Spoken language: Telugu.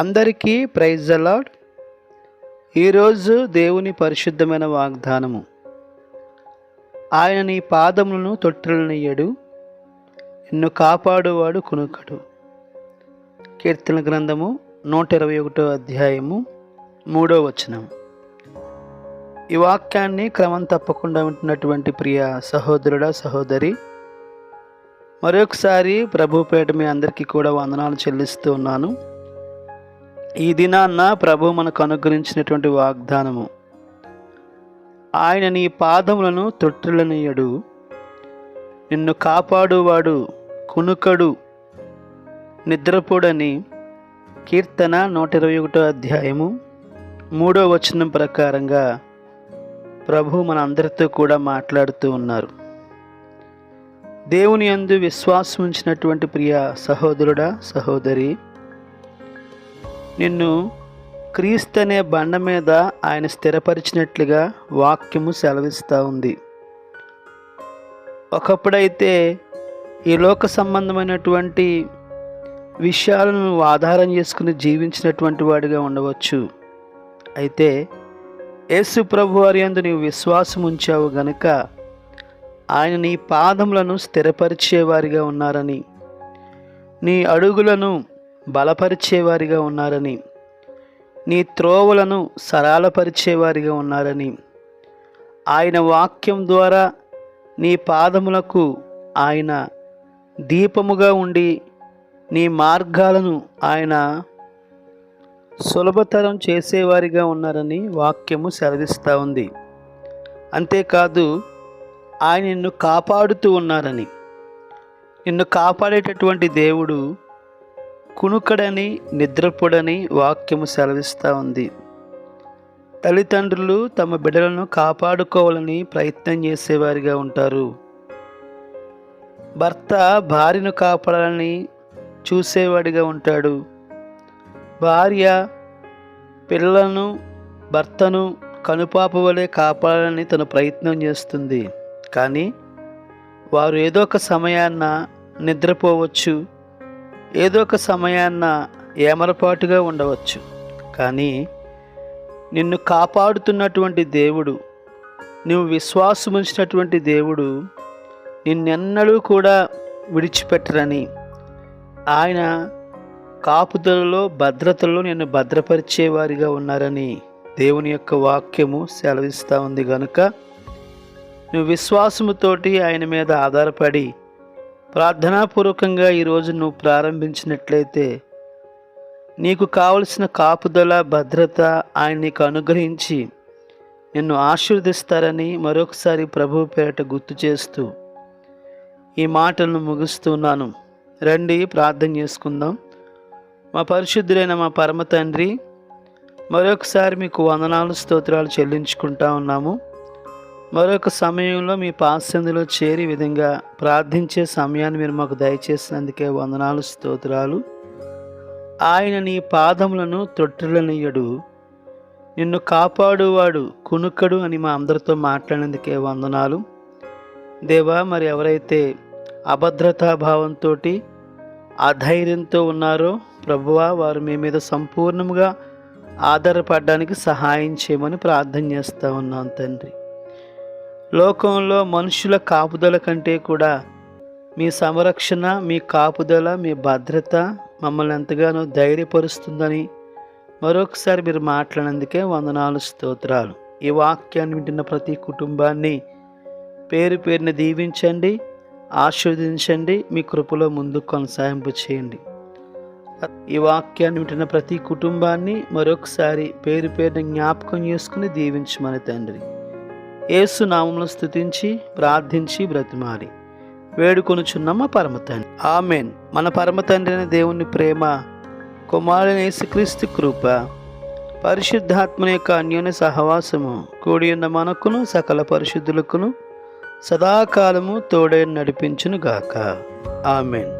అందరికీ ప్రైజ్ ద లార్డ్. ఈరోజు దేవుని పరిశుద్ధమైన వాగ్దానము. ఆయన నీ పాదములను తొట్టిల్లనియ్యడు, నిన్ను కాపాడువాడు కునుకడు. కీర్తన గ్రంథము 121 అధ్యాయము 3వ వచనం. ఈ వాక్యాన్ని క్రమం తప్పకుండా వింటున్నటువంటి ప్రియ సహోదరుడా, సహోదరి, మరొకసారి ప్రభు పేట మీ అందరికీ కూడా వందనాలు చెల్లిస్తూ ఉన్నాను. ఈ దినాన్న ప్రభు మనకు అనుగ్రహించినటువంటి వాగ్దానము, ఆయన నీ పాదములను తొట్టిల్లనియ్యడు, నిన్ను కాపాడువాడు కునుకడు, నిద్రపోడని కీర్తన 121 అధ్యాయము 3వ వచనం ప్రకారంగా ప్రభు మన అందరితో కూడా మాట్లాడుతూ ఉన్నారు. దేవుని యందు విశ్వాసం ఉంచినటువంటి ప్రియ సహోదరుడా, సహోదరి, నిన్ను క్రీస్తు అనే బండ మీద ఆయన స్థిరపరిచినట్లుగా వాక్యము సెలవిస్తూ ఉంది. ఒకప్పుడైతే ఈ లోక సంబంధమైనటువంటి విషయాలను ఆధారం చేసుకుని జీవించినటువంటి వాడిగా ఉండవచ్చు. అయితే యేసు ప్రభు వారి యందు నీవు విశ్వాసం ఉంచావు గనుక ఆయన నీ పాదములను స్థిరపరిచేవారిగా ఉన్నారని, నీ అడుగులను బలపరిచేవారిగా ఉన్నారని, నీ త్రోవలను సరళపరిచేవారిగా ఉన్నారని, ఆయన వాక్యం ద్వారా నీ పాదములకు ఆయన దీపముగా ఉండి నీ మార్గాలను ఆయన సులభతరం చేసేవారిగా ఉన్నారని వాక్యము సెలవిస్తూ ఉంది. అంతేకాదు, ఆయన నిన్ను కాపాడుతూ ఉన్నారని, నిన్ను కాపాడేటటువంటి దేవుడు కునుకడని, నిద్రపోడని వాక్యము సెలవిస్తూ ఉంది. తల్లిదండ్రులు తమ బిడ్డలను కాపాడుకోవాలని ప్రయత్నం చేసేవారిగా ఉంటారు. భర్త భార్యను కాపాడాలని చూసేవాడిగా ఉంటాడు. భార్య పిల్లలను, భర్తను కనుపాప వలె కాపాడాలని తన ప్రయత్నం చేస్తుంది. కానీ వారు ఏదో ఒక సమయాన్న నిద్రపోవచ్చు, ఏదో ఒక సమయాన్న ఏమరపాటుగా ఉండవచ్చు. కానీ నిన్ను కాపాడుతున్నటువంటి దేవుడు, నువ్వు విశ్వాసం ఉంచినటువంటి దేవుడు నిన్నెన్నడూ కూడా విడిచిపెట్టరని, ఆయన కాపుదలలో, భద్రతలో నిన్ను భద్రపరిచేవారిగా ఉన్నారని దేవుని యొక్క వాక్యము సెలవిస్తూ ఉంది. కనుక నువ్వు విశ్వాసముతోటి ఆయన మీద ఆధారపడి ప్రార్థనాపూర్వకంగా ఈరోజు నువ్వు ప్రారంభించినట్లయితే నీకు కావలసిన కాపుదల, భద్రత ఆయన నీకు అనుగ్రహించి నిన్ను ఆశీర్వదిస్తారని మరొకసారి ప్రభు పేరట గుర్తు చేస్తూ ఈ మాటలను ముగిస్తున్నాను. రండి ప్రార్థన చేసుకుందాం. మా పరిశుద్ధులైన మా పరమ తండ్రి, మరొకసారి మీకు వందనాలు, స్తోత్రాలు చెల్లించుకుంటా ఉన్నాము. మరొక సమయంలో మీ పాసందులో చేరి విధంగా ప్రార్థించే సమయాన్ని మీరు మాకు దయచేసినందుకే వందనాలు, స్తోత్రాలు. ఆయన నీ పాదములను తొట్టిల్లనియ్యడు, నిన్ను కాపాడువాడు కునుకడు అని మా అందరితో మాట్లాడినందుకే వందనాలు. దేవా, మరి ఎవరైతే అభద్రతాభావంతో, అధైర్యంతో ఉన్నారో ప్రభువా, వారు మీ మీద సంపూర్ణంగా ఆధారపడడానికి సహాయం చేయమని ప్రార్థన చేస్తూ ఉన్నాం తండ్రి. లోకంలో మనుషుల కాపుదల కంటే కూడా మీ సంరక్షణ, మీ కాపుదల, మీ భద్రత మమ్మల్ని ఎంతగానో ధైర్యపరుస్తుందని మరొకసారి మీరు మాట్లాడినందుకే వందనాలు, స్తోత్రాలు. ఈ వాక్యాన్ని వింటున్న ప్రతి కుటుంబాన్ని పేరు పేరుని దీవించండి, ఆశీర్వదించండి, మీ కృపలో ముందుకు కొనసాగింపు చేయండి. ఈ వాక్యాన్ని వింటున్న ప్రతి కుటుంబాన్ని మరొకసారి పేరు పేరుని జ్ఞాపకం చేసుకుని దీవించమని తండ్రి యేసు నామములో స్తుతించి ప్రార్థించి బ్రతిమాలి వేడుకొనుచున్నాం మా పరమ తండ్రి. ఆమేన్. మన పరమ తండ్రి అయిన దేవుని ప్రేమ, కుమారుడైన యేసుక్రీస్తు కృప, పరిశుద్ధాత్మ యొక్క అన్యోన్య సహవాసము కూడి ఉన్న మనకును సకల పరిశుద్ధులకును సదాకాలము తోడై నడిపించును గాక. ఆమేన్.